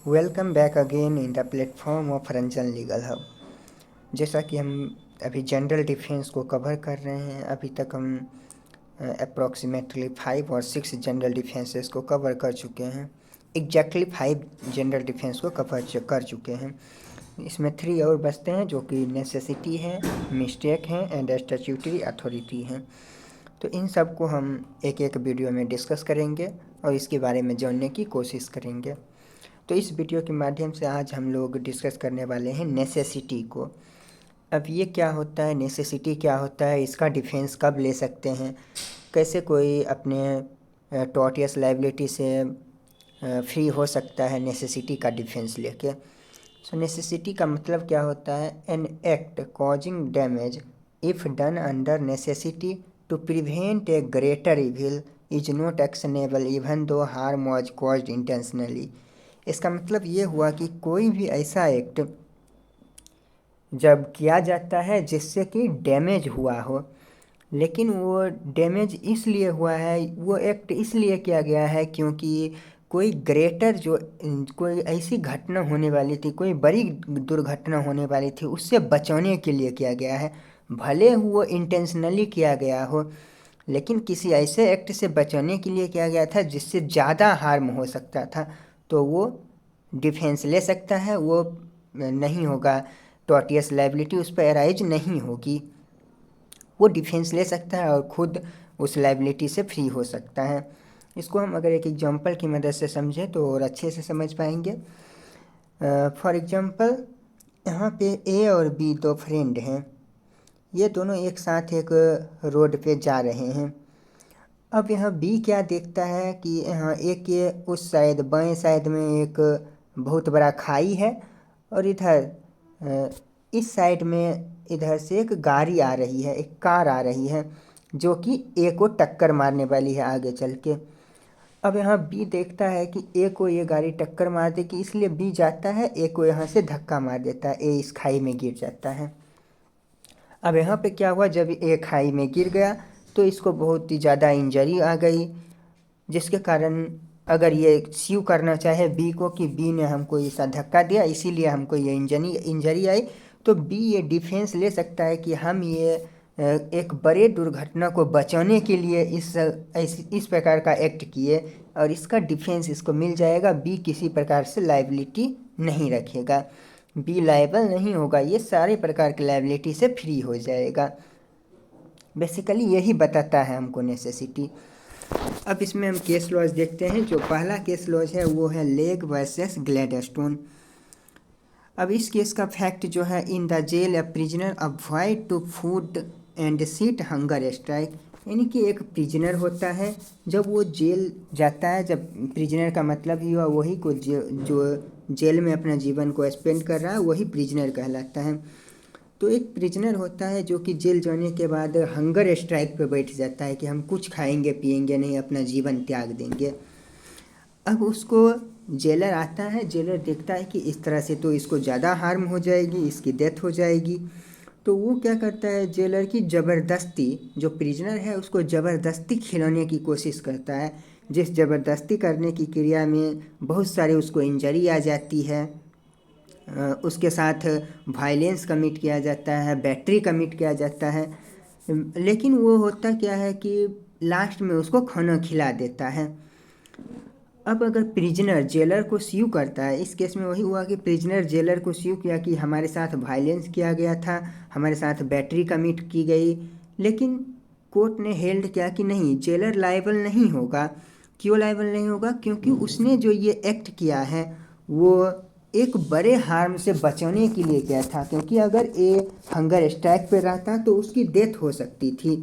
Welcome back again in the platform of Ranjan legal hub. जैसा कि हम अभी जनरल डिफेंस को कवर कर रहे हैं, अभी तक हम अप्रॉक्सीमेटली 5 और 6 जनरल डिफेंसेस को कवर कर चुके हैं। एग्जैक्टली 5 जनरल डिफेंस को कवर कर चुके हैं। इसमें 3 और बचते हैं जो कि नेसेसिटी है, मिस्टेक है एंड स्टैट्यूटरी अथॉरिटी हैं। तो इन सब को हम एक एक वीडियो में डिस्कस करेंगे और इसके बारे में जानने की कोशिश करेंगे। तो इस वीडियो के माध्यम से आज हम लोग डिस्कस करने वाले हैं नेसेसिटी को। अब ये क्या होता है, नेसेसिटी क्या होता है, इसका डिफेंस कब ले सकते हैं, कैसे कोई अपने टॉर्टियस लाइबिलिटी से फ्री हो सकता है नेसेसिटी का डिफेंस लेके। सो नेसेसिटी का मतलब क्या होता है, an act causing damage if done under necessity to prevent a greater evil is not actionable even though harm was caused intentionally. इसका मतलब ये हुआ कि कोई भी ऐसा एक्ट जब किया जाता है जिससे कि डैमेज हुआ हो, लेकिन वो डैमेज इसलिए हुआ है, वो एक्ट इसलिए किया गया है क्योंकि कोई ग्रेटर जो कोई ऐसी घटना होने वाली थी, कोई बड़ी दुर्घटना होने वाली थी, उससे बचाने के लिए किया गया है। भले वो इंटेंशनली किया गया हो, लेकिन किसी ऐसे एक्ट से बचाने के लिए किया गया था जिससे ज़्यादा हार्म हो सकता था, तो वो डिफेंस ले सकता है। वो नहीं होगा, टॉर्टियस लाइबिलिटी उस पर अराइज नहीं होगी। वो डिफेंस ले सकता है और ख़ुद उस लाइबिलिटी से फ्री हो सकता है। इसको हम अगर एक एग्जांपल की मदद से समझें तो और अच्छे से समझ पाएंगे। फॉर एग्जांपल, यहाँ पे ए और बी दो फ्रेंड हैं। ये दोनों एक साथ एक रोड पे जा रहे हैं। अब यहाँ बी क्या देखता है कि यहाँ एक ये उस साइड बाएं साइड में एक बहुत बड़ा खाई है और इधर इस साइड में इधर से एक गाड़ी आ रही है, एक कार आ रही है जो कि ए को टक्कर मारने वाली है आगे चल के। अब यहाँ बी देखता है कि ए को ये गाड़ी टक्कर मार देगी, इसलिए बी जाता है ए को यहाँ से धक्का मार देता है, ए इस खाई में गिर जाता है। अब यहाँ पे क्या हुआ, जब ए खाई में गिर गया तो इसको बहुत ही ज़्यादा इंजरी आ गई, जिसके कारण अगर ये स्यू करना चाहे बी को कि बी ने हमको ऐसा धक्का दिया इसीलिए हमको ये इंजरी आई, तो बी ये डिफेंस ले सकता है कि हम ये एक बड़े दुर्घटना को बचाने के लिए इस प्रकार का एक्ट किए और इसका डिफेंस इसको मिल जाएगा। बी किसी प्रकार से लाइबिलिटी नहीं रखेगा, बी लायबल नहीं होगा, ये सारे प्रकार की लाइबिलिटी से फ्री हो जाएगा। बेसिकली यही बताता है हमको नेसेसिटी। अब इसमें हम केस लॉज देखते हैं। जो पहला केस लॉज है वो है लेग वर्सेस ग्लैडस्टोन। अब इस केस का फैक्ट जो है, in the jail a prisoner avoid to food and sit hunger strike. यानी कि एक प्रिजनर होता है, जब वो जेल जाता है, जब प्रिजनर का मतलब ही हुआ वही को जो जेल में अपना जीवन को स्पेंड कर रहा है वही प्रिजनर कहलाता है। तो एक प्रिजनर होता है जो कि जेल जाने के बाद हंगर स्ट्राइक पे बैठ जाता है कि हम कुछ खाएंगे पिएंगे नहीं, अपना जीवन त्याग देंगे। अब उसको जेलर आता है, जेलर देखता है कि इस तरह से तो इसको ज़्यादा हार्म हो जाएगी, इसकी डेथ हो जाएगी। तो वो क्या करता है, जेलर की ज़बरदस्ती, जो प्रिजनर है उसको ज़बरदस्ती खिलाने की कोशिश करता है, जिस ज़बरदस्ती करने की क्रिया में बहुत सारे उसको इंजरी आ जाती है, उसके साथ वायलेंस कमिट किया जाता है, बैटरी कमिट किया जाता है। लेकिन वो होता क्या है कि लास्ट में उसको खाना खिला देता है। अब अगर प्रिजनर जेलर को स्यू करता है, इस केस में वही हुआ कि प्रिजनर जेलर को स्यू किया कि हमारे साथ वायलेंस किया गया था, हमारे साथ बैटरी कमिट की गई, लेकिन कोर्ट ने हेल्ड किया कि नहीं, जेलर लायबल नहीं होगा। क्यों लायबल नहीं होगा, क्योंकि उसने जो ये एक्ट किया है वो एक बड़े हार्म से बचाने के लिए किया था, क्योंकि अगर ये हंगर स्ट्राइक पे रहता तो उसकी डेथ हो सकती थी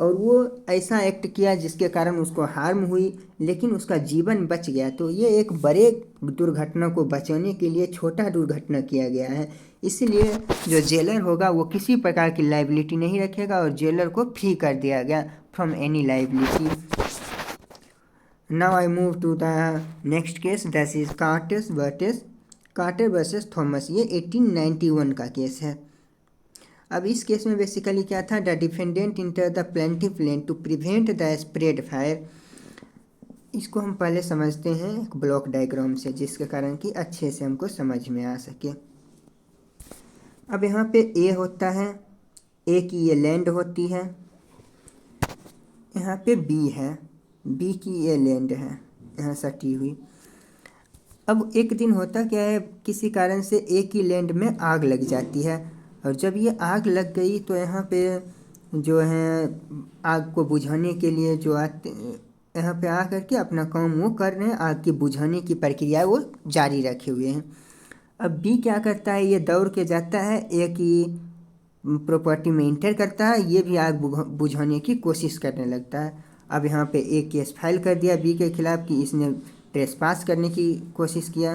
और वो ऐसा एक्ट किया जिसके कारण उसको हार्म हुई लेकिन उसका जीवन बच गया। तो ये एक बड़े दुर्घटना को बचाने के लिए छोटा दुर्घटना किया गया है, इसलिए जो जेलर होगा वो किसी प्रकार की लाइबिलिटी नहीं रखेगा और जेलर को फ्री कर दिया गया from any liability. Now I move to the next case, that is Carter versus Thomas. ये 1891 का केस है। अब इस केस में बेसिकली क्या था, the defendant enter the plaintiff land to prevent the spread fire. इसको हम पहले समझते हैं एक ब्लॉक डायग्राम से, जिसके कारण कि अच्छे से हमको समझ में आ सके। अब यहाँ पे ए होता है, ए की ये लैंड होती है, यहाँ पे बी है, बी की ये लैंड है यहाँ सटी हुई। अब एक दिन होता क्या है, किसी कारण से ए की लैंड में आग लग जाती है, और जब ये आग लग गई तो यहाँ पे जो है आग को बुझाने के लिए जो आते यहाँ पे आ करके अपना काम वो कर रहे हैं, आग की बुझाने की प्रक्रिया वो जारी रखे हुए हैं। अब बी क्या करता है, ये दौड़ के जाता है ए की प्रॉपर्टी में इंटर करता है, ये भी आग बुझाने की कोशिश करने लगता है। अब यहाँ पे ए केस फाइल कर दिया बी के खिलाफ कि इसने ट्रेसपास करने की कोशिश किया।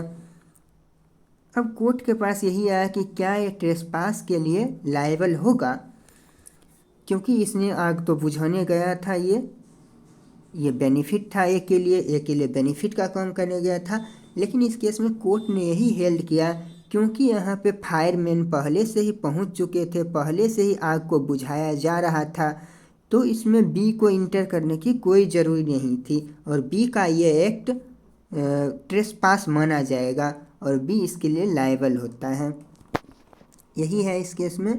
अब कोर्ट के पास यही आया कि क्या ये ट्रेसपास के लिए लायबल होगा, क्योंकि इसने आग तो बुझाने गया था, ये बेनिफिट था ए के लिए बेनिफिट का काम करने गया था। लेकिन इस केस में कोर्ट ने यही हेल्ड किया, क्योंकि यहाँ पे फायरमैन पहले से ही पहुँच चुके थे, पहले से ही आग को बुझाया जा रहा था, तो इसमें बी को इंटर करने की कोई ज़रूरी नहीं थी, और बी का ये एक्ट ट्रेसपास माना जाएगा और बी इसके लिए लायबल होता है। यही है इस केस में।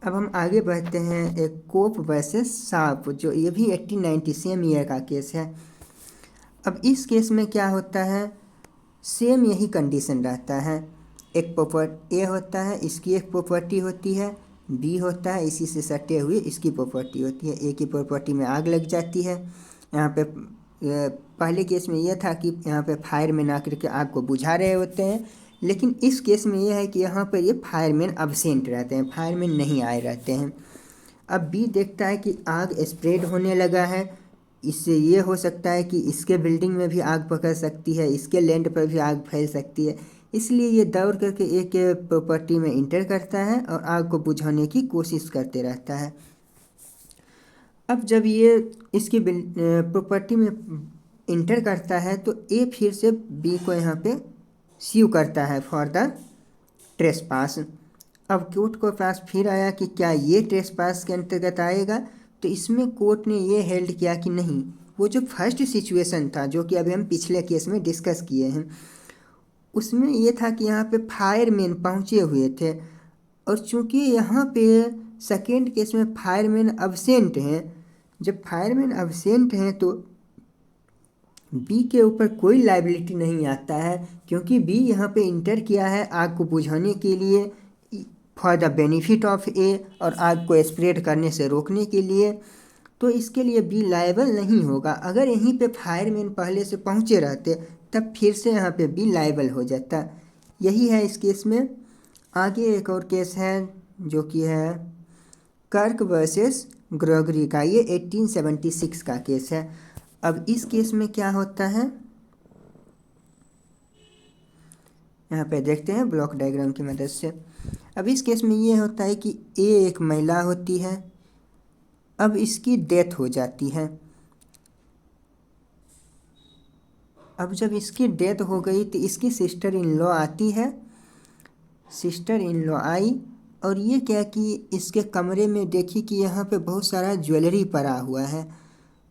अब हम आगे बढ़ते हैं, एक कोप वर्सेस साप, जो ये भी 1890 सेम ईयर का केस है। अब इस केस में क्या होता है, सेम यही कंडीशन रहता है। एक प्रॉपर्टी ए होता है, इसकी एक प्रॉपर्टी होती है, बी होता है, इसी से सटे हुए इसकी प्रॉपर्टी होती है। ए की प्रॉपर्टी में आग लग जाती है, यहाँ पे पहले केस में यह था कि यहाँ पे फायरमैन आकर के आग को बुझा रहे होते हैं, लेकिन इस केस में यह है कि यहाँ पर ये फायरमैन अब्सेंट रहते हैं, फायरमैन नहीं आए रहते हैं। अब बी देखता है कि आग स्प्रेड होने लगा है, इससे ये हो सकता है कि इसके बिल्डिंग में भी आग पकड़ सकती है, इसके लैंड पर भी आग फैल सकती है, इसलिए ये दौड़ करके एक प्रॉपर्टी में इंटर करता है और आग को बुझाने की कोशिश करते रहता है। अब जब ये इसकी प्रॉपर्टी में इंटर करता है तो ए फिर से बी को यहाँ पे स्यू करता है फॉर द ट्रेसपास। अब कोर्ट के पास फिर आया कि क्या ये ट्रेसपास के अंतर्गत आएगा, तो इसमें कोर्ट ने ये हेल्ड किया कि नहीं, वो जो फर्स्ट सिचुएशन था जो कि अभी हम पिछले केस में डिस्कस किए हैं, उसमें ये था कि यहाँ पे फायरमैन पहुँचे हुए थे, और चूंकि यहाँ पे सेकेंड केस में फायरमैन अब्सेंट हैं, जब फायरमैन अब्सेंट हैं तो बी के ऊपर कोई लाइबिलिटी नहीं आता है, क्योंकि बी यहाँ पे इंटर किया है आग को बुझाने के लिए फॉर द बेनिफिट ऑफ ए, और आग को स्प्रेड करने से रोकने के लिए, तो इसके लिए बी लायबल नहीं होगा। अगर यहीं पे फायरमैन पहले से पहुँचे रहते तब फिर से यहाँ पे बी लायबल हो जाता। यही है इस केस में। आगे एक और केस है जो कि है कर्क वर्सेस ग्रेगरी का, ये 1876 का केस है। अब इस केस में क्या होता है, यहाँ पे देखते हैं ब्लॉक डायग्राम की मदद से। अब इस केस में ये होता है कि ए एक महिला होती है, अब इसकी डेथ हो जाती है। अब जब इसकी डेथ हो गई तो इसकी सिस्टर इन लॉ आती है, सिस्टर इन लॉ आई, और ये क्या कि इसके कमरे में देखी कि यहाँ पे बहुत सारा ज्वेलरी पड़ा हुआ है।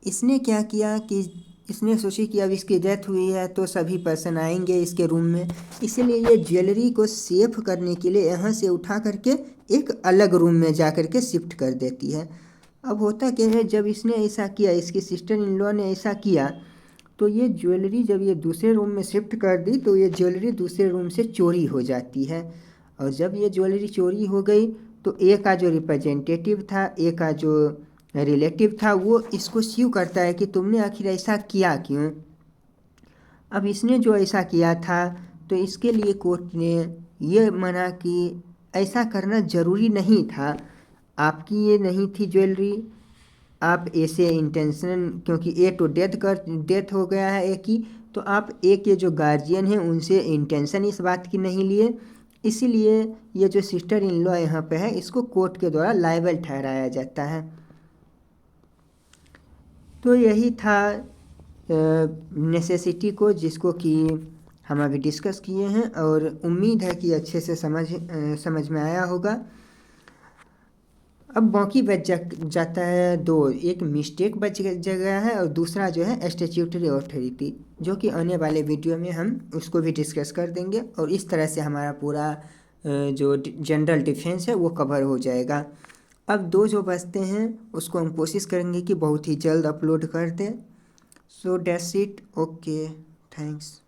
इसने क्या किया कि इसने सोची कि अब इसकी डेथ हुई है तो सभी पर्सन आएंगे इसके रूम में, इसीलिए ये ज्वेलरी को सेफ करने के लिए यहाँ से उठा करके एक अलग रूम में जा करके शिफ्ट कर देती है। अब होता क्या है, जब इसने ऐसा किया, इसकी सिस्टर इन लॉ ने ऐसा किया, तो ये ज्वेलरी जब ये दूसरे रूम में शिफ्ट कर दी तो ये ज्वेलरी दूसरे रूम से चोरी हो जाती है, और जब ये ज्वेलरी चोरी हो गई तो ए का जो रिप्रेजेंटेटिव था, ए का जो रिलेटिव था, वो इसको स्यू करता है कि तुमने आखिर ऐसा किया क्यों। अब इसने जो ऐसा किया था तो इसके लिए कोर्ट ने ये माना कि ऐसा करना ज़रूरी नहीं था, आपकी ये नहीं थी ज्वेलरी, आप ऐसे इंटेंशन, क्योंकि ए तो डेथ हो गया है ए की, तो आप ए के जो गार्जियन हैं उनसे इंटेंशन इस बात की नहीं लिए, इसीलिए ये जो सिस्टर इन लॉ यहाँ पे है इसको कोर्ट के द्वारा लायबल ठहराया जाता है। तो यही था नेसेसिटी को, जिसको कि हम अभी डिस्कस किए हैं, और उम्मीद है कि अच्छे से समझ में आया होगा। अब बाकी जाता है दो, एक मिस्टेक गया है और दूसरा जो है स्टैट्यूटरी अथॉरिटी, जो कि आने वाले वीडियो में हम उसको भी डिस्कस कर देंगे। और इस तरह से हमारा पूरा जो जनरल डिफेंस है वो कवर हो जाएगा। अब दो जो बचते हैं उसको हम कोशिश करेंगे कि बहुत ही जल्द अपलोड कर दें। So that's it, okay, thanks.